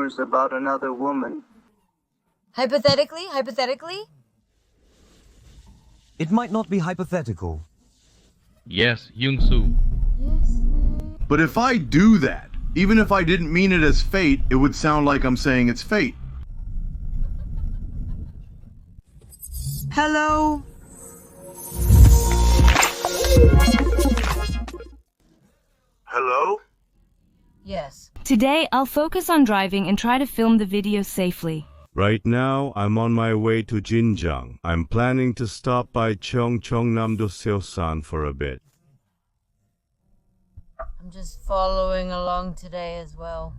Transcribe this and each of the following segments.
rumors about another woman. Hypothetically? It might not be hypothetical. Yes, Young-soo. Yes. But if I do that, even if I didn't mean it as fate, it would sound like I'm saying it's fate. Hello? Hello? Yes. Today, I'll focus on driving and try to film the video safely. Right now, I'm on my way to Jinjang. I'm planning to stop by Cheongcheongnam-do Seosan for a bit. I'm just following along today as well.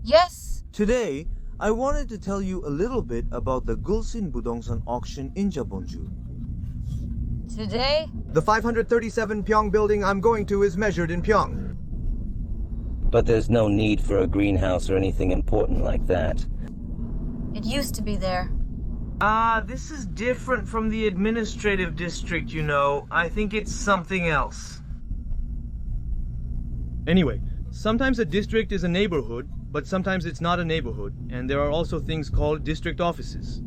Yes? Today, I wanted to tell you a little bit about the Gulsin Budongsan auction in Japonju. Today? The 537 Pyeong building I'm going to is measured in Pyeong. But there's no need for a greenhouse or anything important like that. It used to be there. This is different from the administrative district, you know. I think it's something else. Anyway, sometimes a district is a neighborhood, but sometimes it's not a neighborhood, and there are also things called district offices.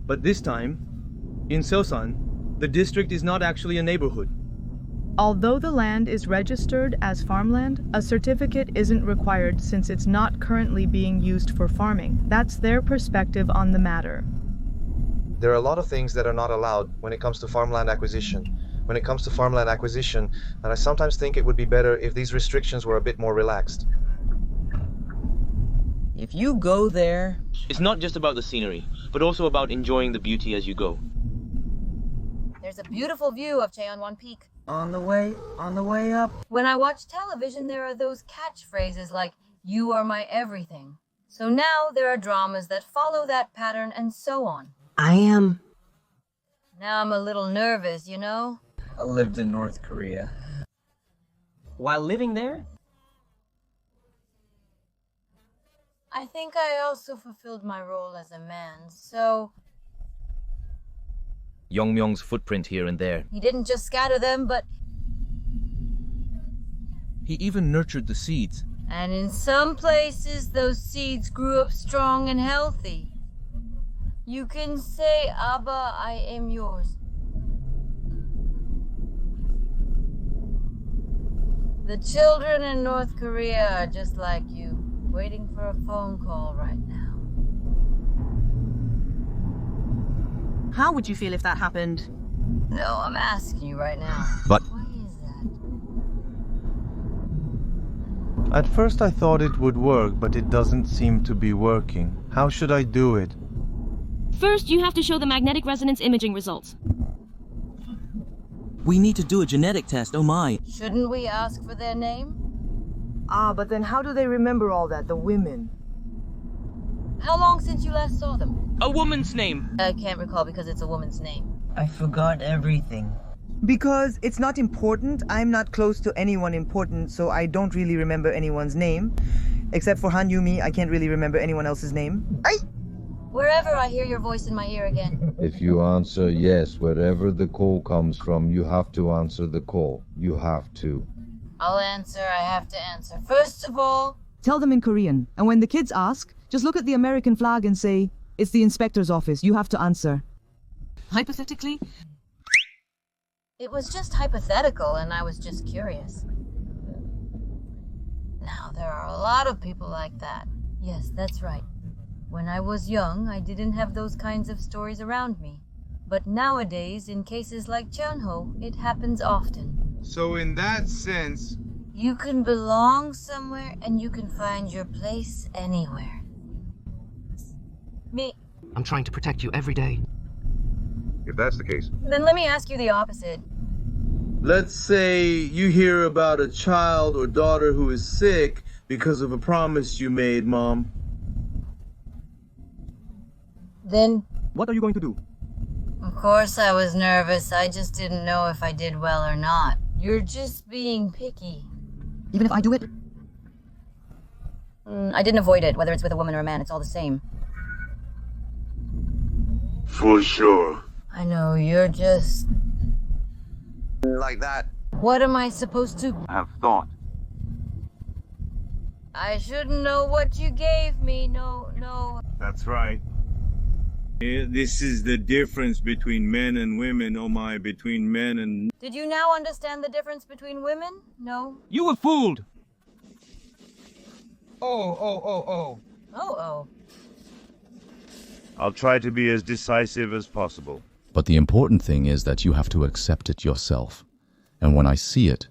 But this time, in Seosan, the district is not actually a neighborhood. Although the land is registered as farmland, a certificate isn't required since it's not currently being used for farming. That's their perspective on the matter. There are a lot of things that are not allowed when it comes to farmland acquisition. When it comes to farmland acquisition, and I sometimes think it would be better if these restrictions were a bit more relaxed. If you go there... It's not just about the scenery, but also about enjoying the beauty as you go. There's a beautiful view of Cheonwan Peak. On the way up. When I watch television, there are those catchphrases like, "You are my everything." So now there are dramas that follow that pattern and so on. I am. Now I'm a little nervous, you know? I lived in North Korea. While living there? I think I also fulfilled my role as a man, so... Yeongmyung's footprint here and there. He didn't just scatter them, but... He even nurtured the seeds. And in some places, those seeds grew up strong and healthy. You can say, "Abba, I am yours." The children in North Korea are just like you, waiting for a phone call right now. How would you feel if that happened? No, I'm asking you right now. But Why is that? At first I thought it would work, but it doesn't seem to be working. How should I do it? First, you have to show the magnetic resonance imaging results. we need to do a genetic test, oh my. Shouldn't we ask for their name? But then how do they remember all that, the women? How long since you last saw them? A woman's name. I can't recall because it's a woman's name. I forgot everything. Because it's not important. I'm not close to anyone important, so I don't really remember anyone's name. Except for Han Yumi, I can't really remember anyone else's name. Wherever I hear your voice in my ear again. If you answer yes, wherever the call comes from, you have to answer the call. You have to. I'll answer, I have to answer. First of all... Tell them in Korean, and when the kids ask, just look at the American flag and say, "It's the inspector's office, you have to answer." Hypothetically? It was just hypothetical, and I was just curious. Now, there are a lot of people like that. Yes, that's right. When I was young, I didn't have those kinds of stories around me. But nowadays, in cases like Cheonho, it happens often. So in that sense... You can belong somewhere, and you can find your place anywhere. Me. I'm trying to protect you every day. If that's the case. Then let me ask you the opposite. Let's say you hear about a child or daughter who is sick because of a promise you made, Mom. Then... What are you going to do? Of course I was nervous. I just didn't know if I did well or not. You're just being picky. Even if I do it? I didn't avoid it. Whether it's with a woman or a man, it's all the same. For sure. I know, you're just... Like that. What am I supposed to... Have thought. I shouldn't know what you gave me. No. That's right. This is the difference between men and women, oh my, between men and... Did you now understand the difference between women? No? You were fooled! Oh. I'll try to be as decisive as possible. But the important thing is that you have to accept it yourself. And when I see it,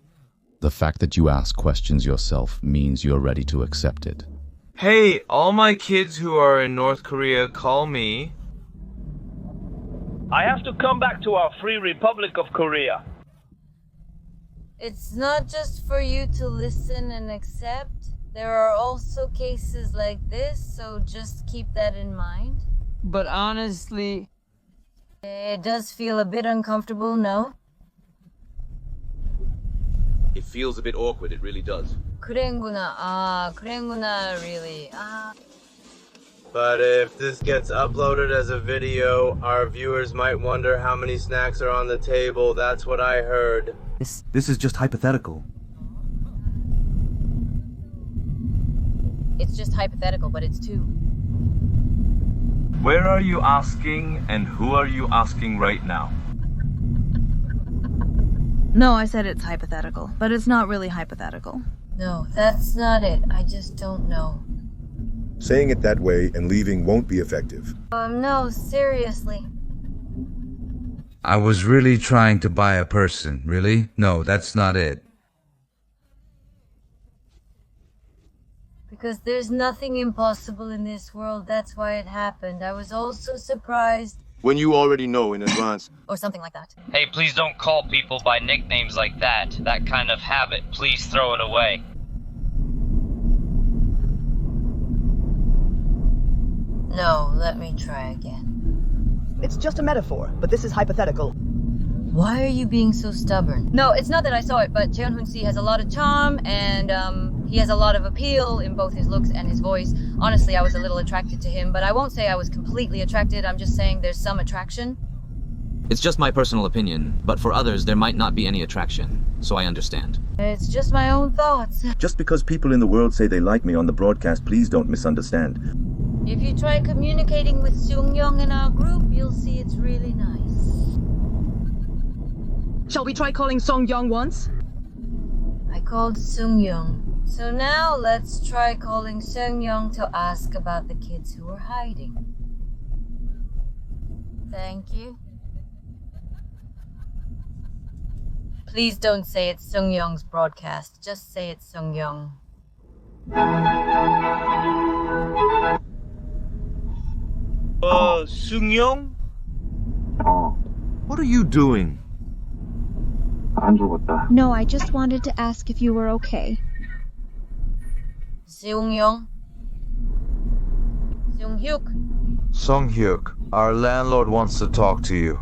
the fact that you ask questions yourself means you're ready to accept it. Hey, all my kids who are in North Korea call me. I have to come back to our Free Republic of Korea. It's not just for you to listen and accept. There are also cases like this, so just keep that in mind. But honestly... It does feel a bit uncomfortable, no? It feels a bit awkward, it really does. 그랬구나, really. But if this gets uploaded as a video, our viewers might wonder how many snacks are on the table. That's what I heard. This is just hypothetical. It's just hypothetical, but it's two. Where are you asking, and who are you asking right now? No, I said it's hypothetical, but it's not really hypothetical. No, that's not it. I just don't know. Saying it that way and leaving won't be effective. No, seriously. I was really trying to buy a person, really? No, that's not it. Because there's nothing impossible in this world, that's why it happened. I was also surprised. When you already know in advance. Or something like that. Hey, please don't call people by nicknames like that. That kind of habit. Please throw it away. No, let me try again. It's just a metaphor, but this is hypothetical. Why are you being so stubborn? No, it's not that I saw it, but Cheon-hoon-si has a lot of charm, and he has a lot of appeal in both his looks and his voice. Honestly, I was a little attracted to him, but I won't say I was completely attracted. I'm just saying there's some attraction. It's just my personal opinion, but for others there might not be any attraction, so I understand. It's just my own thoughts. Just because people in the world say they like me on the broadcast, please don't misunderstand. If you try communicating with Seung-young in our group, you'll see it's really nice. Shall we try calling Song-young once? I called Seung-young. So now let's try calling Seung-young to ask about the kids who are hiding. Thank you. Please don't say it's Seung-young's broadcast. Just say it's Seung-young. Seung-young? What are you doing? No, I just wanted to ask if you were okay. Seung-young? Seung-hyuk? Sung-hyuk, our landlord wants to talk to you.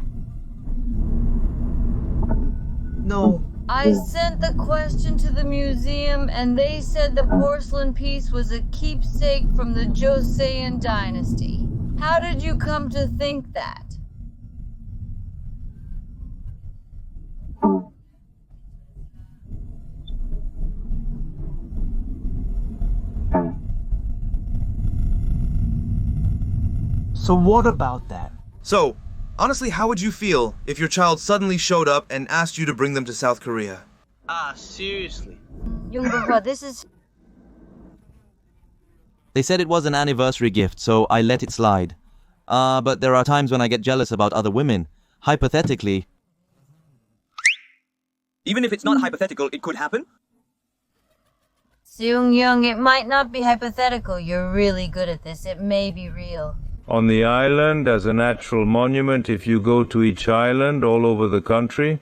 No. I sent the question to the museum and they said the porcelain piece was a keepsake from the Joseon dynasty. How did you come to think that? So what about that? So, honestly, how would you feel if your child suddenly showed up and asked you to bring them to South Korea? Seriously? Yoongbok, this is... They said it was an anniversary gift, so I let it slide. But there are times when I get jealous about other women. Hypothetically... Even if it's not hypothetical, it could happen? Seung-young, it might not be hypothetical. You're really good at this. It may be real. On the island, as a natural monument, if you go to each island all over the country.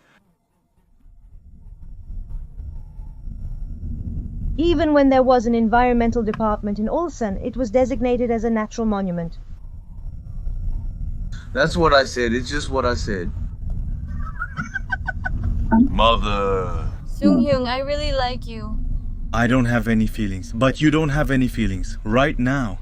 Even when there was an environmental department in Ulsan, it was designated as a natural monument. That's what I said. It's just what I said. Mother. Seung-hyun, I really like you. I don't have any feelings, but you don't have any feelings right now.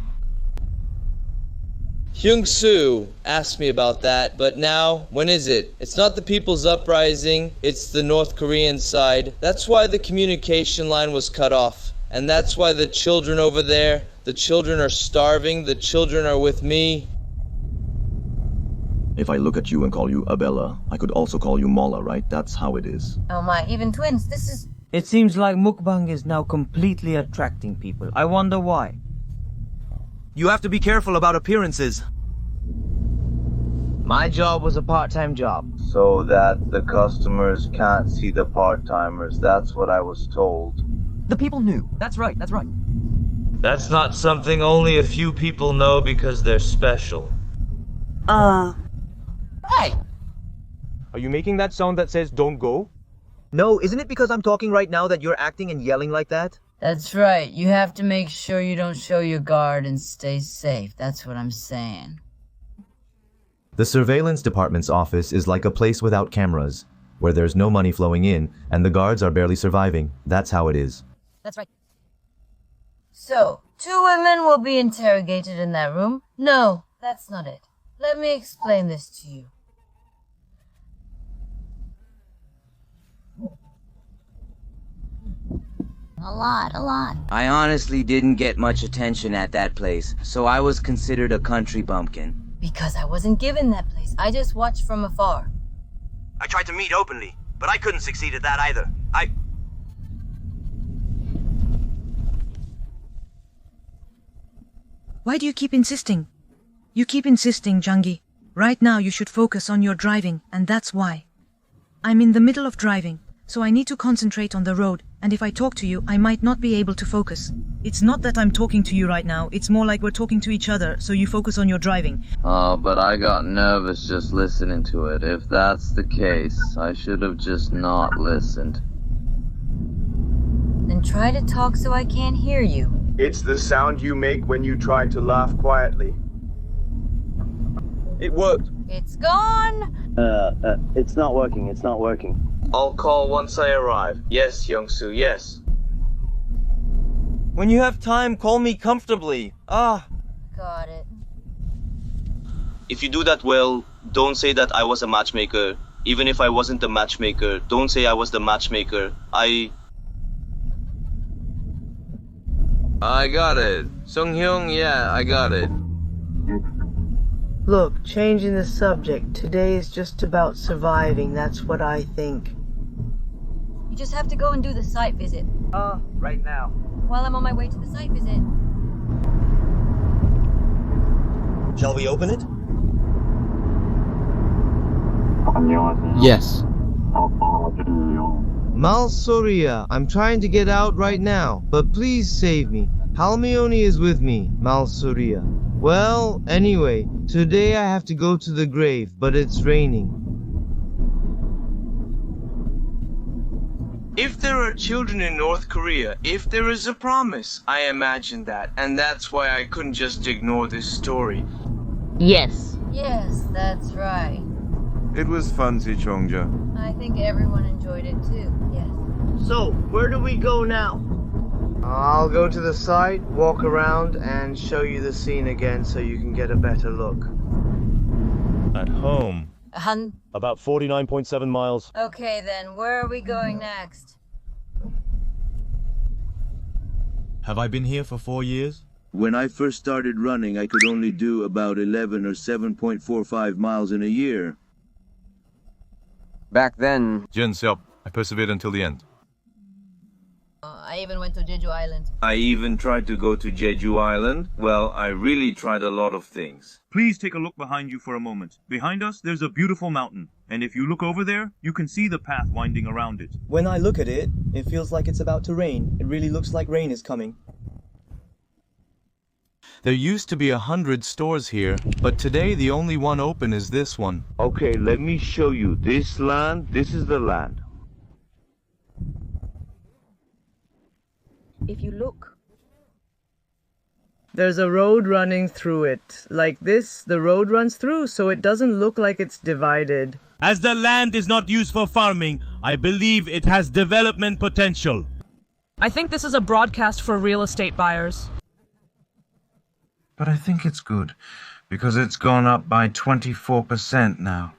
Hyung-soo asked me about that, but now, when is it? It's not the People's Uprising, it's the North Korean side. That's why the communication line was cut off. And that's why the children over there, the children are starving, the children are with me. If I look at you and call you Abella, I could also call you Mola, right? That's how it is. Oh my, even twins, this is... It seems like mukbang is now completely attracting people. I wonder why. You have to be careful about appearances. My job was a part-time job. So that the customers can't see the part-timers. That's what I was told. The people knew. That's right, that's right. That's not something only a few people know because they're special. Hey! Are you making that sound that says don't go? No, isn't it because I'm talking right now that you're acting and yelling like that? That's right, you have to make sure you don't show your guard and stay safe. That's what I'm saying. The surveillance department's office is like a place without cameras, where there's no money flowing in and the guards are barely surviving. That's how it is. That's right. So, 2 women will be interrogated in that room? No, that's not it. Let me explain this to you. A lot. I honestly didn't get much attention at that place, so I was considered a country bumpkin. Because I wasn't given that place. I just watched from afar. I tried to meet openly, but I couldn't succeed at that either. Why do you keep insisting? You keep insisting, Jungi. Right now you should focus on your driving, and that's why. I'm in the middle of driving, so I need to concentrate on the road, and if I talk to you, I might not be able to focus. It's not that I'm talking to you right now, it's more like we're talking to each other, so you focus on your driving. Oh, but I got nervous just listening to it. If that's the case, I should have just not listened. Then try to talk so I can't hear you. It's the sound you make when you try to laugh quietly. It worked. It's gone! It's not working. I'll call once I arrive. Yes, Youngsu, yes. When you have time, call me comfortably. Got it. If you do that well, don't say that I was a matchmaker. Even if I wasn't the matchmaker, don't say I was the matchmaker. I got it. Sung-hyung, yeah, I got it. Look, changing the subject. Today is just about surviving, that's what I think. You just have to go and do the site visit. Right now. While I'm on my way to the site visit. Shall we open it? Yes. Malsoria, I'm trying to get out right now, but please save me. Halmioni is with me, Malsoria. Well, anyway, today I have to go to the grave, but it's raining. If there are children in North Korea, if there is a promise, I imagine that, and that's why I couldn't just ignore this story. Yes. Yes, that's right. It was fun, Cheongja. I think everyone enjoyed it too, yes. So, where do we go now? I'll go to the site, walk around, and show you the scene again so you can get a better look. At home. About 49.7 miles. Okay then, where are we going next? Have I been here for 4 years? When I first started running, I could only do about 11 or 7.45 miles in a year. Back then... I persevered until the end. I even went to Jeju Island. I even tried to go to Jeju Island. Well, I really tried a lot of things. Please take a look behind you for a moment. Behind us, there's a beautiful mountain. And if you look over there, you can see the path winding around it. When I look at it, it feels like it's about to rain. It really looks like rain is coming. There used to be 100 stores here, but today the only one open is this one. Okay, let me show you. This is the land. If you look. There's a road running through it. Like this, the road runs through, so it doesn't look like it's divided. As the land is not used for farming, I believe it has development potential. I think this is a broadcast for real estate buyers. But I think it's good, because it's gone up by 24% now.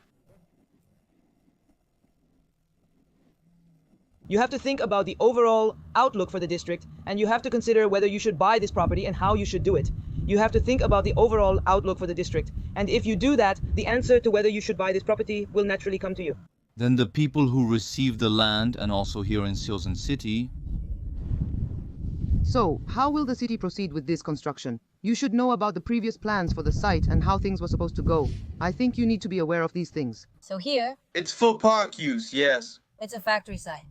You have to think about the overall outlook for the district, and you have to consider whether you should buy this property and how you should do it. You have to think about the overall outlook for the district, and if you do that, the answer to whether you should buy this property will naturally come to you. Then the people who receive the land, and also here in Seosan City. So, how will the city proceed with this construction? You should know about the previous plans for the site and how things were supposed to go. I think you need to be aware of these things. So here, It's for park use, yes. it's a factory site.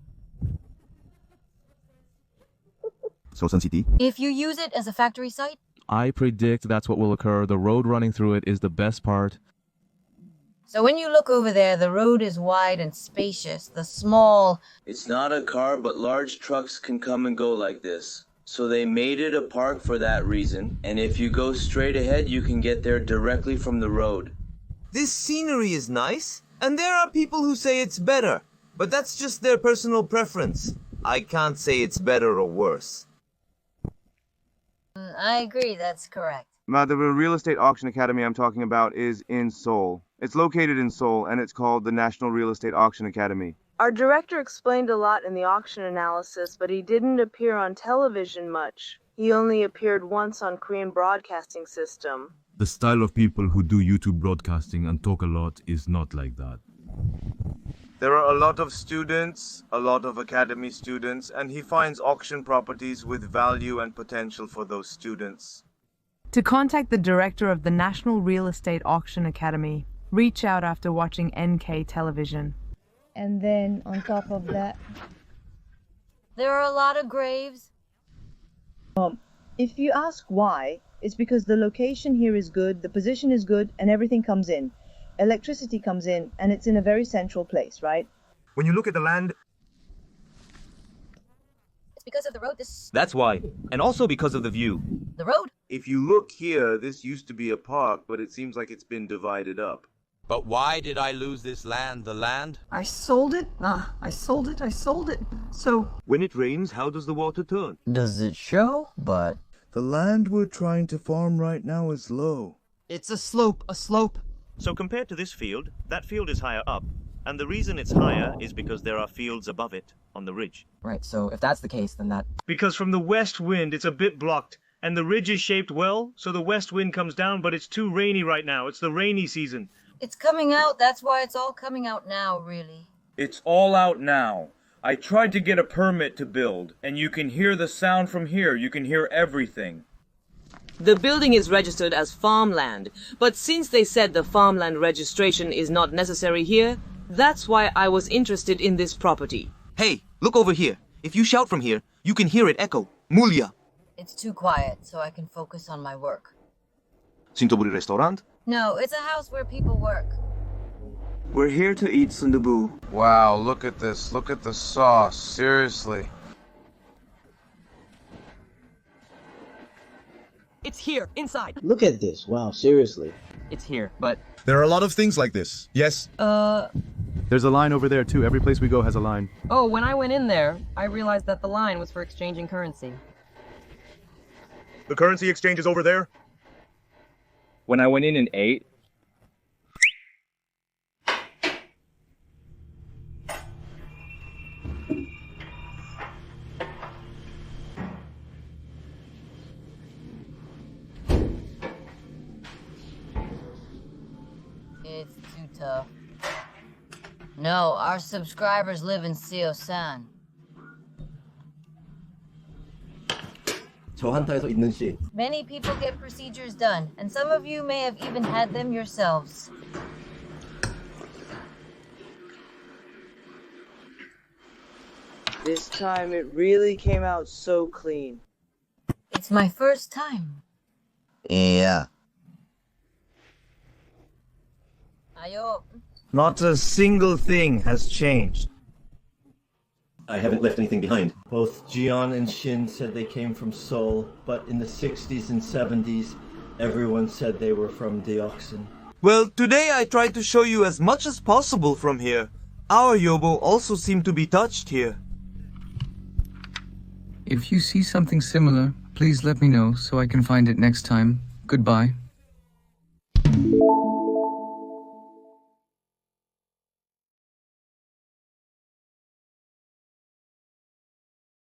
Seosan City. If you use it as a factory site, I predict that's what will occur. The road running through it is the best part. so when you look over there, the road is wide and spacious. The small... It's not a car, but large trucks can come and go like this. So they made it a park for that reason, and if you go straight ahead, you can get there directly from the road. This scenery is nice, and there are people who say it's better, but that's just their personal preference. I can't say it's better or worse. I agree, that's correct. The real estate auction academy I'm talking about is in Seoul. It's located in Seoul, and it's called the National Real Estate Auction Academy. Our director explained a lot in the auction analysis, but he didn't appear on television much. He only appeared once on Korean Broadcasting System. The style of people who do YouTube broadcasting and talk a lot is not like that. There are a lot of students, a lot of academy students, and he finds auction properties with value and potential for those students. To contact the director of the National Real Estate Auction Academy, reach out after watching NK television. And then, on top of that... There are a lot of graves. If you ask why, it's because the location here is good, the position is good, and everything comes in. Electricity comes in, and it's in a very central place, right? When you look at the land... It's because of the road That's why. And also because of the view. The road? If you look here, this used to be a park, but it seems like it's been divided up. But why did I lose this land? The land? I sold it. I sold it. So... When it rains, how does the water turn? Does it show? But... The land we're trying to farm right now is low. It's a slope. So compared to this field, that field is higher up. And the reason it's higher is because there are fields above it, on the ridge. Right, so if that's the case, then that... Because from the west wind, it's a bit blocked. And the ridge is shaped well, so the west wind comes down, but it's too rainy right now. It's the rainy season. It's coming out, that's why it's all coming out now, really. It's all out now. I tried to get a permit to build, and you can hear the sound from here. You can hear everything. The building is registered as farmland, but since they said the farmland registration is not necessary here, that's why I was interested in this property. Hey, look over here. If you shout from here, you can hear it echo. Mulya. It's too quiet, so I can focus on my work. Sintoburi restaurant? No, it's a house where people work. We're here to eat sundubu. Wow, look at this. Look at the sauce. Seriously. It's here, inside. Look at this. Wow, seriously. It's here, but... There are a lot of things like this. Yes? There's a line over there too. Every place we go has a line. Oh, when I went in there, I realized that the line was for exchanging currency. The currency exchange is over there? When I went in and ate, It's too tough. No, our subscribers live in Seosan. 저 한타에서 있는 씨. Many people get procedures done, and some of you may have even had them yourselves. This time it really came out so clean. It's my first time. Yeah. Ayo. Not a single thing has changed. I haven't left anything behind. Both Jian and Shin said they came from Seoul, but in the 60s and 70s, everyone said they were from Deoxin. Well, today I tried to show you as much as possible from here. Our Yobo also seemed to be touched here. If you see something similar, please let me know so I can find it next time. Goodbye.